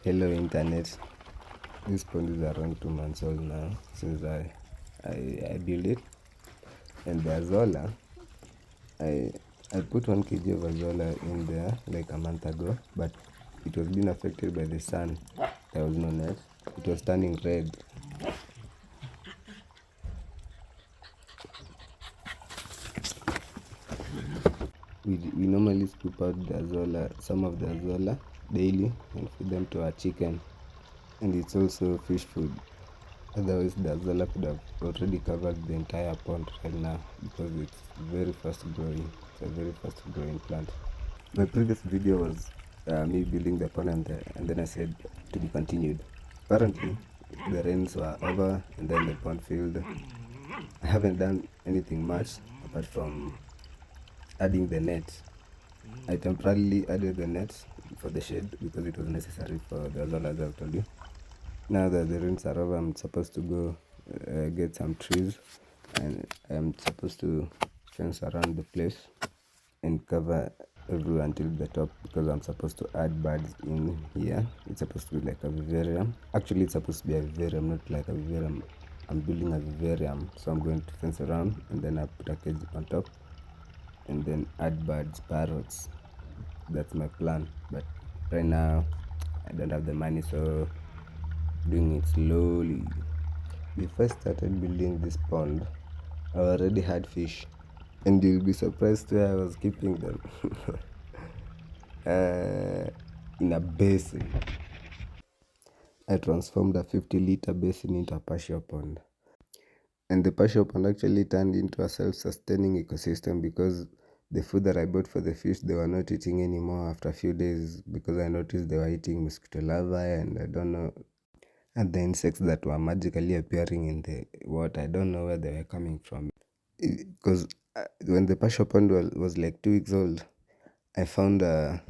Hello internet. This pond is around 2 months old now since I built it. And the Azolla, I I put 1 kg of Azolla in there like a month ago, but it was being affected by the sun. There was no net. It was turning red. We normally scoop out the Azolla, some of the Azolla daily and feed them to our chicken. And it's also fish food. Otherwise, the Azolla could have already covered the entire pond right now because it's very fast growing. It's a very fast growing plant. My previous video was me building the pond and then I said to be continued. Currently, the rains were over and then the pond filled. I haven't done anything much apart from adding the net. I temporarily added the net for the shade because it was necessary for the Azolla, as I've told you. Now that the rains are over, I'm supposed to go get some trees and I'm supposed to fence around the place and cover everywhere until the top because I'm supposed to add birds in here. It's supposed to be like a vivarium. Actually, it's supposed to be a vivarium, not like a vivarium. I'm building a vivarium, so I'm going to fence around and then I put a cage on top and then add birds, parrots. That's my plan. But right now, I don't have the money, so doing it slowly. Before I started building this pond, I already had fish, and you'll be surprised where I was keeping them. In a basin. I transformed a 50-liter basin into a partial pond. And the partial pond actually turned into a self-sustaining ecosystem because the food that I bought for the fish, they were not eating anymore after a few days because I noticed they were eating mosquito larvae and I don't know, and the insects that were magically appearing in the water. I don't know where they were coming from. Because when the partial pond was like 2 weeks old, I found I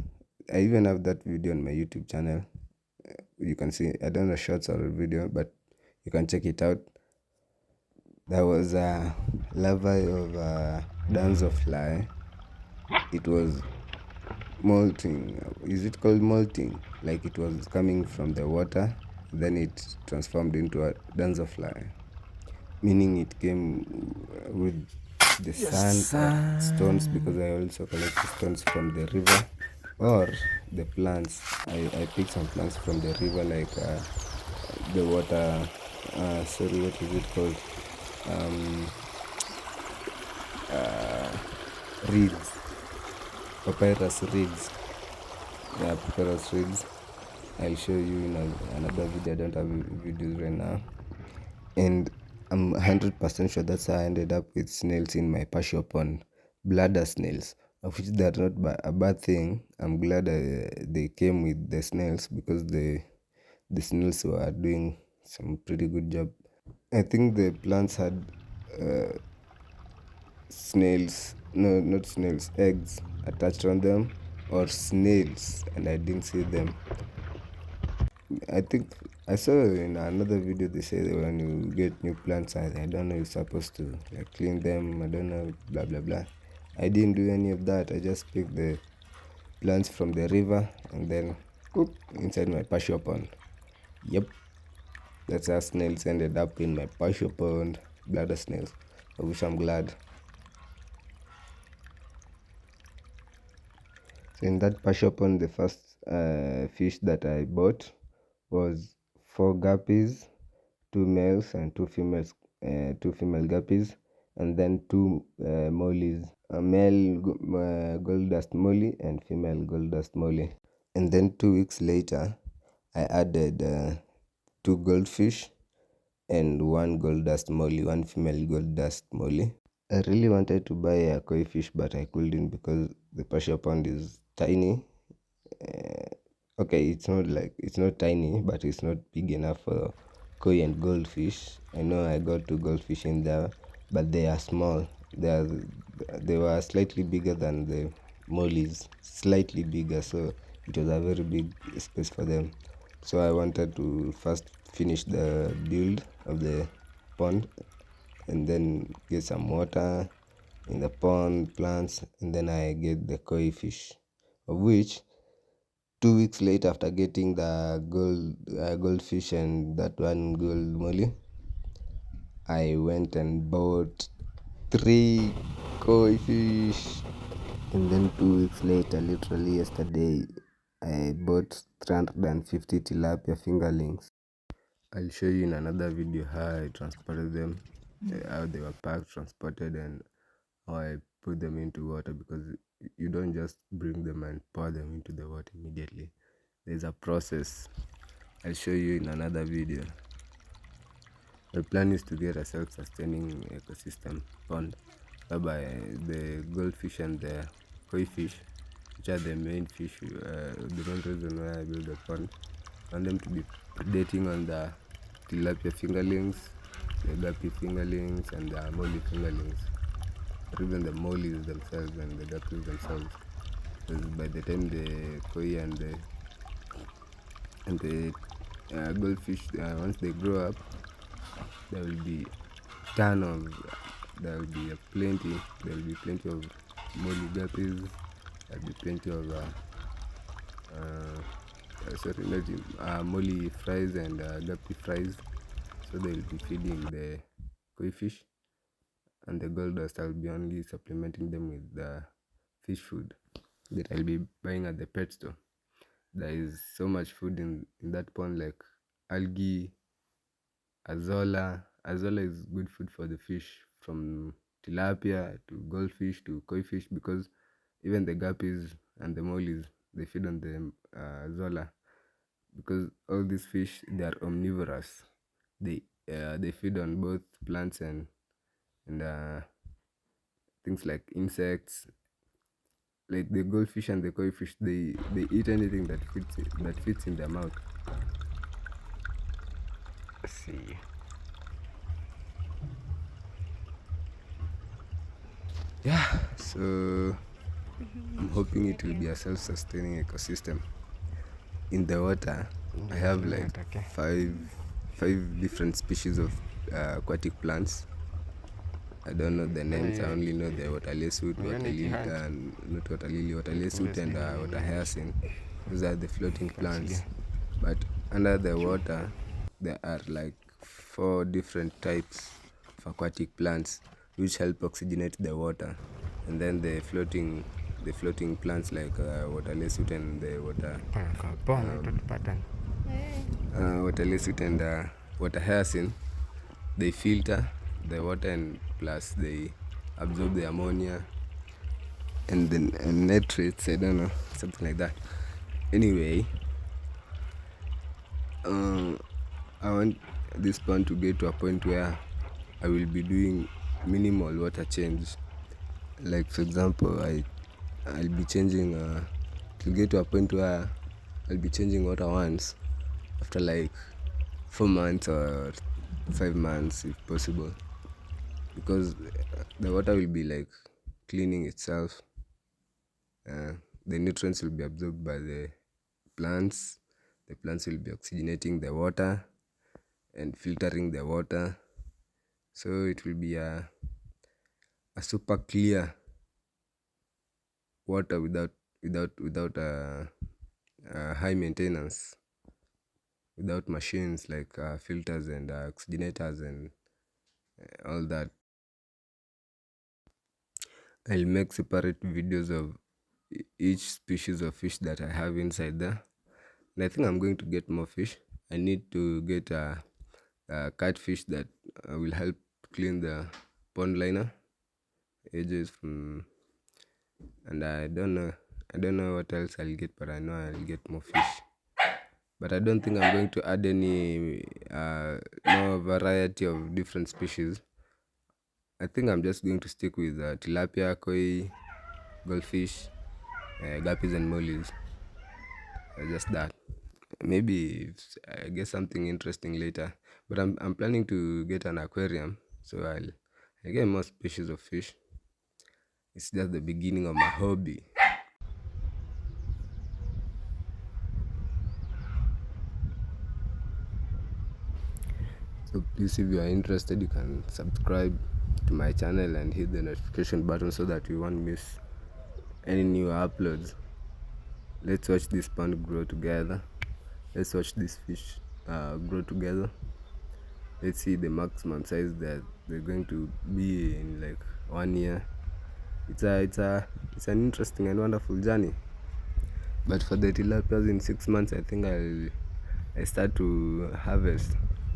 even have that video on my YouTube channel. You can see, I don't know shorts or a video, but you can check it out. There was a larvae of a damselfly. It was molting. Is it called molting? Like it was coming from the water, then it transformed into a damselfly. Meaning it came with the sand or stones because I also collect stones from the river or the plants. I pick some plants from the river like the water, sorry, what is it called? Um, Reeds, papyrus reeds. Yeah, papyrus reeds. I'll show you in another video. I don't have videos right now. And I'm 100% sure that's how I ended up with snails in my partial pond. Bladder snails, of which they're not a bad thing. I'm glad they came with the snails because the snails were doing some pretty good job. I think the plants had snails, no, not snails, eggs attached on them, or snails, and I didn't see them. I think I saw in another video they say that when you get new plants, I don't know, you're supposed to like clean them, I don't know, blah blah blah. I didn't do any of that. I just picked the plants from the river and then cook inside my partial pond. Yep, that's how snails ended up in my partial pond, bladder snails, of which I'm glad. So in that partial pond, the first fish that I bought was 4 guppies, 2 males and 2 females, 2 female guppies, and then 2 mollies, a male gold dust molly and female gold dust molly. And then 2 weeks later, I added 2 goldfish and 1 gold dust molly, 1 female gold dust molly. I really wanted to buy a koi fish, but I couldn't because the partial pond is tiny. Okay, it's not tiny, but it's not big enough for koi and goldfish. I know I got 2 goldfish in there, but they are small. They were slightly bigger than the mollies, slightly bigger, so it was a very big space for them. So I wanted to first finish the build of the pond and then get some water in the pond, plants, and then I get the koi fish, of which 2 weeks later, after getting the goldfish and that one gold molly, I went and bought 3 koi fish. And then 2 weeks later, literally yesterday, I bought 350 tilapia fingerlings. I'll show you in another video how I transported them, how they were packed, transported, and how I put them into water, because you don't just bring them and pour them into the water immediately. There's a process. I'll show you in another video. My plan is to get a self-sustaining ecosystem pond, whereby the goldfish and the koi fish, which are the main fish, the main reason why I build the pond, I want them to be predating on the tilapia fingerlings, the guppy fingerlings, and the molly fingerlings, or even the mollies themselves and the guppies themselves. Because by the time the koi and the goldfish, once they grow up, there will be ton of, there will be plenty of molly guppies. There will be plenty of molly fries and guppy fries. So they will be feeding the koi fish, and the gold dust I'll be only supplementing them with the fish food that I'll be buying at the pet store. There is so much food in that pond, like algae, azolla. Azolla is good food for the fish, from tilapia to goldfish to koi fish, because even the guppies and the mollies, they feed on the azolla, because all these fish, they are omnivorous. They feed on both plants and things like insects. Like the goldfish and the koi fish, they eat anything that fits in their mouth. Let's see. Yeah, so I'm hoping it will be a self-sustaining ecosystem. In the water, I have like five different species of aquatic plants. I don't know the names. I only know the water lily, not water lily, water lily, and water hyacinth. Those are the floating plants. But under the water, there are like 4 different types of aquatic plants, which help oxygenate the water. And then the floating plants like water lily and the water lily and water hyacinth, they filter the water, and plus they absorb the ammonia and then nitrates, I don't know, something like that. Anyway, I want this pond to get to a point where I will be doing minimal water change. Like for example, I'll be changing to get to a point where I'll be changing water once after like 4 months or 5 months if possible, because the water will be like cleaning itself. The nutrients will be absorbed by the plants. The plants will be oxygenating the water and filtering the water, so it will be a super clear water without high maintenance, without machines like filters and oxygenators and all that. I'll make separate videos of each species of fish that I have inside there. And I think I'm going to get more fish. I need to get a catfish that will help clean the pond liner edges from, and I don't know what else I'll get, but I know I'll get more fish. But I don't think I'm going to add any more variety of different species. I think I'm just going to stick with tilapia, koi, goldfish, guppies and mollies. Just that. Maybe I get something interesting later. But I'm planning to get an aquarium, so I'll get more species of fish. It's just the beginning of my hobby. So please, if you are interested, you can subscribe to my channel and hit the notification button so that you won't miss any new uploads. let's watch this pond grow together. Let's watch this fish grow together. Let's see the maximum size that they're going to be in like 1 year. It's an interesting and wonderful journey. But for the tilapias in 6 months, I think I start to harvest.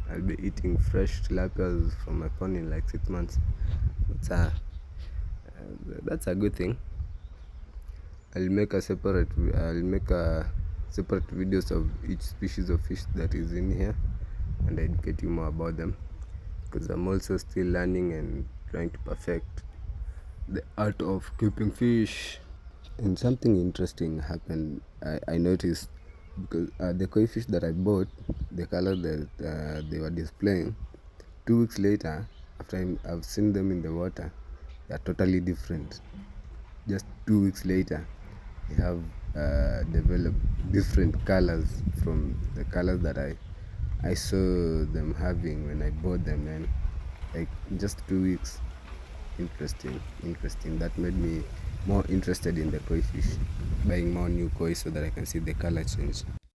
I'll be eating fresh tilapias from my pond in like 6 months. That's a that's a good thing. I'll make a separate videos of each species of fish that is in here and educate you more about them, because I'm also still learning and trying to perfect the art of keeping fish. And something interesting happened. I noticed, because the koi fish that I bought, the color that they were displaying, 2 weeks later, after I've seen them in the water, they are totally different. Just 2 weeks later, they have developed different colors from the colors that I saw them having when I bought them, and like just 2 weeks. Interesting. That made me more interested in the koi fish, buying more new koi so that I can see the color change.